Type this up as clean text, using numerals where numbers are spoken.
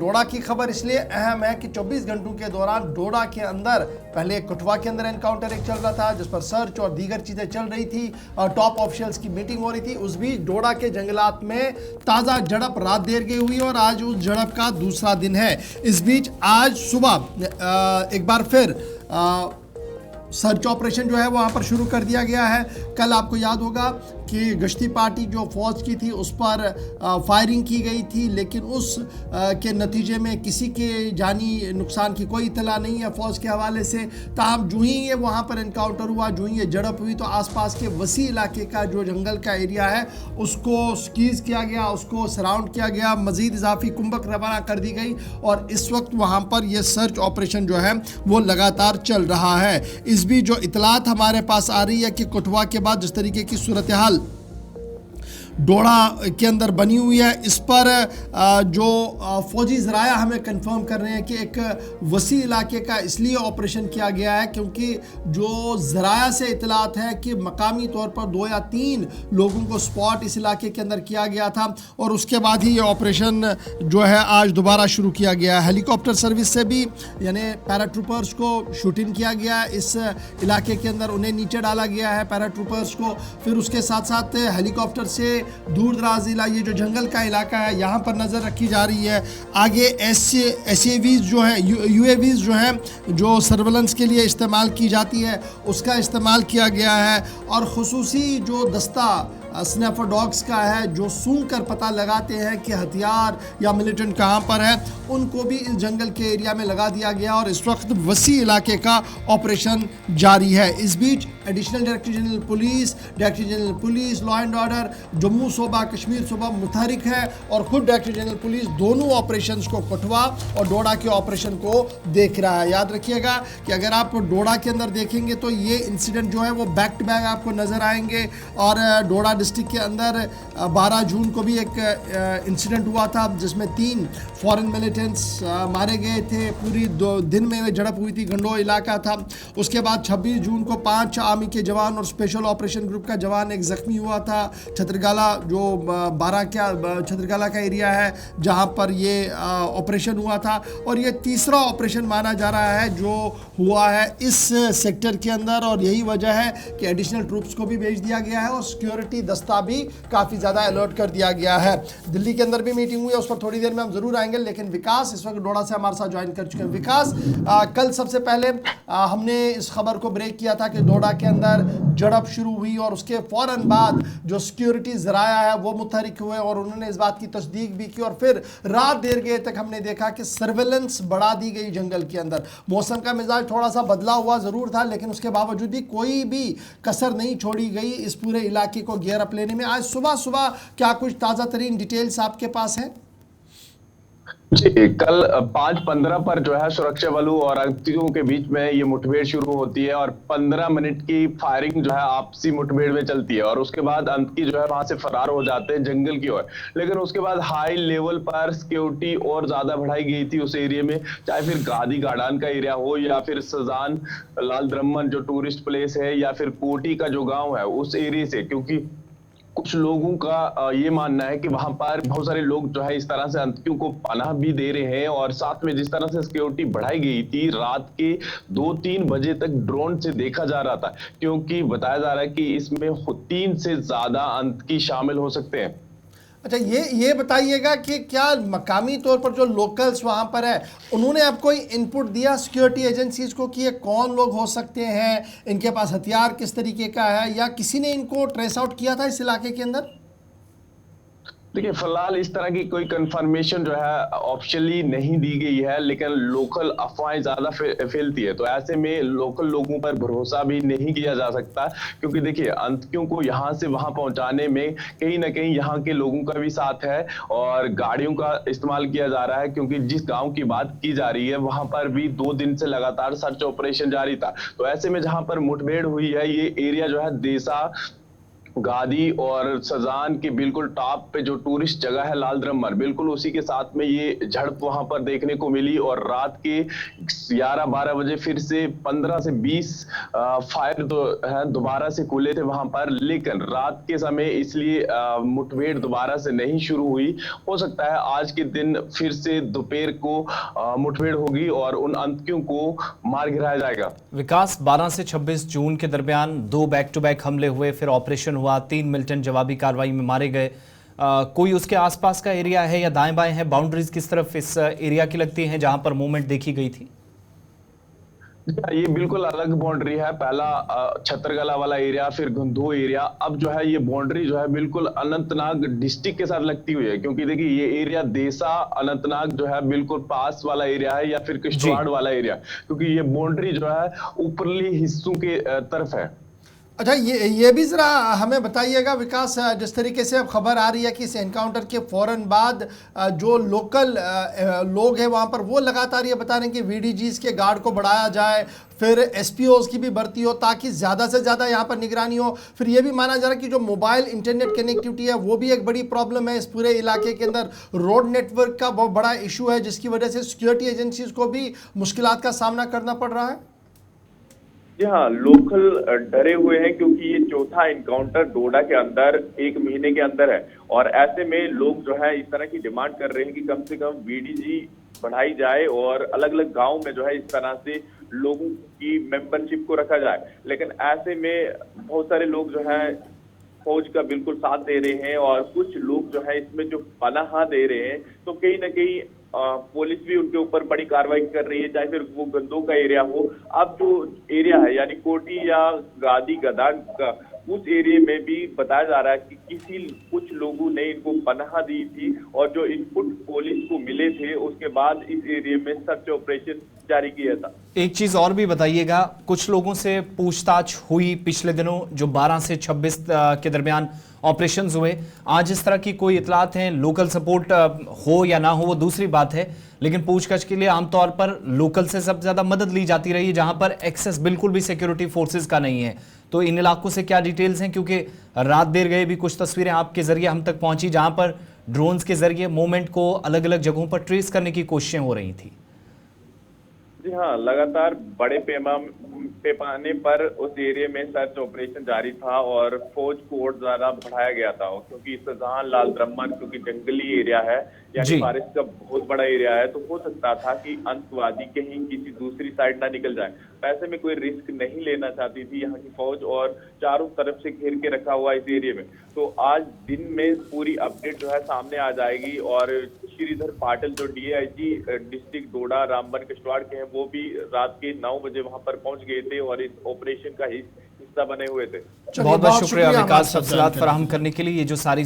डोडा की खबर इसलिए अहम है कि 24 घंटों के दौरान डोडा के अंदर पहले कठुआ के अंदर एनकाउंटर एक चल रहा था जिस पर सर्च और दीगर चीजें चल रही थी और टॉप ऑफिशियल्स की मीटिंग हो रही थी। उस बीच डोडा के जंगलात में ताजा झड़प रात देर गई हुई और आज उस झड़प का दूसरा दिन है। इस बीच आज सुबह एक बार फिर सर्च ऑपरेशन जो है वहाँ पर शुरू कर दिया गया है। कल आपको याद होगा कि गश्ती पार्टी जो फौज की थी उस पर फायरिंग की गई थी, लेकिन उस के नतीजे में किसी के जानी नुकसान की कोई इतला नहीं है फौज के हवाले से। ताहम जो ही ये वहाँ पर एनकाउंटर हुआ, जो ही ये झड़प हुई, तो आसपास के वसी इलाके का जो जंगल का एरिया है उसको स्कीज किया गया, उसको सराउंड किया गया, मजीद इजाफी कुंभक रवाना कर दी गई और इस वक्त वहाँ पर यह सर्च ऑपरेशन जो है वो लगातार चल रहा है। इस बीच जो इतलात हमारे पास आ रही है कि कठुआ के बाद जिस तरीके की सूरत हाल डोडा के अंदर बनी हुई है, इस पर जो फौजी ज़राया हमें कंफर्म कर रहे हैं कि एक वसी इलाके का इसलिए ऑपरेशन किया गया है क्योंकि जो ज़राया से इतलात है कि मकामी तौर पर 2 या 3 लोगों को स्पॉट इस इलाके के अंदर किया गया था और उसके बाद ही ये ऑपरेशन जो है आज दोबारा शुरू किया गया है। हेलीकॉप्टर सर्विस से भी यानी पैराट्रूपर्स को शूटिंग किया गया इस इलाके के अंदर, उन्हें नीचे डाला गया है पैराट्रूपर्स को। फिर उसके साथ साथ हेलीकॉप्टर से दूर दराज ये जो जंगल का इलाका है यहाँ पर नज़र रखी जा रही है। आगे एसएवीज जो है, यूएवीज जो हैं, जो सर्वेलेंस के लिए इस्तेमाल की जाती है, उसका इस्तेमाल किया गया है और ख़ुसूसी जो दस्ता स्नैपर डॉग्स का है जो सूंघ कर पता लगाते हैं कि हथियार या मिलिटेंट कहाँ पर है, उनको भी इस जंगल के एरिया में लगा दिया गया और इस वक्त वसी इलाके का ऑपरेशन जारी है। इस बीच additional director general police law and order Jammu सूबा कश्मीर सूबा मुतहरिक है और खुद डायरेक्टर जनरल पुलिस दोनों ऑपरेशंस को, कठुआ और डोडा के ऑपरेशन को देख रहा है। याद रखिएगा कि अगर आप डोडा के अंदर देखेंगे तो ये इंसिडेंट जो है वो बैक टू बैक आपको नज़र आएंगे और डोडा डिस्ट्रिक्ट के अंदर 12 जून को भी एक इंसिडेंट हुआ था जिसमें 3 फॉरेन मिलिटेंट्स मारे गए थे। पूरी 2 दिन में झड़प हुई थी, गंडो इलाका था। उसके बाद 26 जून को 5 आर्मी के जवान और स्पेशल ऑपरेशन ग्रुप का जवान एक जख्मी हुआ था। छतरगाला जो 12 क्या छतरगाला का एरिया है जहां पर ये ऑपरेशन हुआ था और ये तीसरा ऑपरेशन माना जा रहा है जो हुआ है इस सेक्टर के अंदर और यही वजह है कि एडिशनल ट्रूप्स को भी भेज दिया गया है और सिक्योरिटी दस्ता भी काफ़ी ज़्यादा अलर्ट कर दिया गया है। दिल्ली के अंदर भी मीटिंग हुई है, उस पर थोड़ी देर में हम ज़रूर आएंगे, लेकिन विकास इस वक्त डोडा से हमारे साथ ज्वाइन कर चुके हैं। विकास, कल सबसे पहले हमने इस खबर को ब्रेक किया था कि डोडा के अंदर झड़प शुरू हुई और उसके फ़ौरन बाद जो सिक्योरिटी ज़राया है वो मुतहरिक हुए और उन्होंने इस बात की तस्दीक भी की और फिर रात देर गए तक हमने देखा कि सर्वेलेंस बढ़ा दी गई जंगल के अंदर। मौसम का मिजाज थोड़ा सा बदला हुआ ज़रूर था, लेकिन उसके बावजूद भी कोई भी कसर नहीं छोड़ी गई इस पूरे इलाके को गियर अप लेने में। आज सुबह सुबह क्या कुछ ताज़ा तरीन डिटेल्स आपके पास हैं? जी, कल 5:15 पर जो है सुरक्षा बलों और आतंकियों के बीच में ये मुठभेड़ शुरू होती है और 15 मिनट की फायरिंग जो है आपसी मुठभेड़ में चलती है और उसके बाद आतंकी जो है वहां से फरार हो जाते हैं जंगल की ओर। लेकिन उसके बाद हाई लेवल पर सिक्योरिटी और ज्यादा बढ़ाई गई थी उस एरिया में, चाहे फिर गादी गार्डन का एरिया हो या फिर सजान लाल द्रमन जो टूरिस्ट प्लेस है या फिर कोटी का जो गाँव है उस एरिया से, क्योंकि कुछ लोगों का ये मानना है कि वहां पर बहुत सारे लोग जो है इस तरह से आतंकियों को पनाह भी दे रहे हैं और साथ में जिस तरह से सिक्योरिटी बढ़ाई गई थी रात के 2-3 बजे तक ड्रोन से देखा जा रहा था, क्योंकि बताया जा रहा है कि इसमें 3 से ज्यादा आतंकी शामिल हो सकते हैं। अच्छा, ये बताइएगा कि क्या मकामी तौर पर जो लोकल्स वहाँ पर है उन्होंने आपको कोई इनपुट दिया सिक्योरिटी एजेंसीज को कि ये कौन लोग हो सकते हैं, इनके पास हथियार किस तरीके का है, या किसी ने इनको ट्रेस आउट किया था इस इलाके के अंदर? देखिए, फिलहाल इस तरह की कोई कंफर्मेशन जो है ऑफिशियली नहीं दी गई है, लेकिन लोकल अफवाहें ज्यादा फैलती है तो ऐसे में लोकल लोगों पर भरोसा भी नहीं किया जा सकता, क्योंकि देखिए आतंकियों को यहाँ से वहां पहुंचाने में कहीं ना कहीं यहाँ के लोगों का भी साथ है और गाड़ियों का इस्तेमाल किया जा रहा है, क्योंकि जिस गाँव की बात की जा रही है वहां पर भी 2 दिन से लगातार सर्च ऑपरेशन जारी था। तो ऐसे में जहां पर मुठभेड़ हुई है ये एरिया जो है देसा गादी और सजान के बिल्कुल टॉप पे जो टूरिस्ट जगह है लाल द्रम्मर, बिल्कुल उसी के साथ में ये झड़प वहां पर देखने को मिली। और रात के 11-12 बजे फिर से 15 से 20 फायर है दोबारा से खुले थे वहां पर, लेकिन रात के समय इसलिए मुठभेड़ दोबारा से नहीं शुरू हुई। हो सकता है आज के दिन फिर से दोपहर को मुठभेड़ होगी और उन आतंकियों को मार गिराया जाएगा। विकास, 12 से 26 जून के दरमियान 2 बैक टू बैक हमले हुए, फिर ऑपरेशन हुआ, 3 मिलिटेंट जवाबी कार्रवाई में मारे गए। कोई उसके आसपास का एरिया है या दाएं बाएं है? बाउंड्रीज किस तरफ इस एरिया की लगती हैं जहां पर मूवमेंट देखी गई थी? ये बिल्कुल अलग बाउंड्री है। पहला छतरगला वाला एरिया, फिर गंधो एरिया। अब जो है ये बाउंड्री जो है बिल्कुल अनंतनाग डिस्ट्रिक्ट के साथ लगती हुई है, क्योंकि देखिए ये एरिया देसा अनंतनाग जो है बिल्कुल पास वाला एरिया है, या फिर किश्तवाड़ वाला एरिया, क्योंकि ये बाउंड्री जो है ऊपरली हिस्सों के तरफ है। अच्छा, ये भी ज़रा हमें बताइएगा विकास, जिस तरीके से अब खबर आ रही है कि इस एनकाउंटर के फ़ौरन बाद जो लोकल लोग हैं वहाँ पर, वो लगातार ये बता रहे हैं कि वीडीजीज के गार्ड को बढ़ाया जाए, फिर एसपीओज की भी भर्ती हो ताकि ज़्यादा से ज़्यादा यहाँ पर निगरानी हो। फिर ये भी माना जा रहा है कि जो मोबाइल इंटरनेट कनेक्टिविटी है वो भी एक बड़ी प्रॉब्लम है इस पूरे इलाके के अंदर। रोड नेटवर्क का बहुत बड़ा इशू है जिसकी वजह से सिक्योरिटी एजेंसीज को भी मुश्किलात का सामना करना पड़ रहा है। जी हाँ, लोकल डरे हुए हैं क्योंकि ये चौथा इनकाउंटर डोडा के अंदर 1 महीने के अंदर है, और ऐसे में लोग जो है इस तरह की डिमांड कर रहे हैं कि कम से कम वीडीजी बढ़ाई जाए और अलग अलग गांव में जो है इस तरह से लोगों की मेंबरशिप को रखा जाए। लेकिन ऐसे में बहुत सारे लोग जो है फौज का बिल्कुल साथ दे रहे हैं, और कुछ लोग जो है इसमें जो पनाह दे रहे हैं, तो कहीं ना कहीं पुलिस भी उनके ऊपर बड़ी कार्रवाई कर रही है, चाहे फिर वो गंदों का एरिया हो। अब जो एरिया है यानी कोटी या गादी गदान का, उस एरिया में भी बताया जा रहा है कि कुछ लोगों ने इनको पनाह दी थी, और जो इनपुट पुलिस को मिले थे उसके बाद इस एरिया में सर्च ऑपरेशन जारी किया था। एक चीज और भी बताइएगा, कुछ लोगों से पूछताछ हुई पिछले दिनों जो 12 से 26 के दरमियान ऑपरेशंस हुए, आज इस तरह की कोई इतलात हैं? लोकल सपोर्ट हो या ना हो वो दूसरी बात है, लेकिन पूछताछ के लिए आमतौर पर लोकल से सबसे ज्यादा मदद ली जाती रही है जहां पर एक्सेस बिल्कुल भी सिक्योरिटी फोर्सेस का नहीं है। तो इन इलाकों से क्या डिटेल्स हैं, क्योंकि रात देर गए भी कुछ तस्वीरें आपके जरिए हम तक पहुंची जहां पर ड्रोन्स के जरिए मूवमेंट को अलग अलग जगहों पर ट्रेस करने की कोशिशें हो रही थी। जी हाँ, लगातार बड़े पैमाने पर उस एरिया में सर्च ऑपरेशन जारी था और फौज को और ज्यादा बढ़ाया गया था, क्योंकि सजान लाल द्रम्मन क्योंकि जंगली एरिया है, यानी बारिश का बहुत बड़ा एरिया है, तो हो सकता था कि आतंकवादी कहीं किसी दूसरी साइड ना निकल जाए। ऐसे में कोई रिस्क नहीं लेना चाहती थी यहाँ की फौज, और चारों तरफ से घेर के रखा हुआ इस एरिया में। तो आज दिन में पूरी अपडेट जो है सामने आ जाएगी, और श्रीधर पाटिल जो डीआईजी डिस्ट्रिक्ट डोडा रामबन किश्तवाड़ के हैं, वो भी रात के 9 बजे वहां पर पहुंच गए थे और इस ऑपरेशन का हिस्सा बने हुए थे। बहुत बहुत शुक्रिया विकास, तफसीलात फराहम करने के लिए। ये जो सारी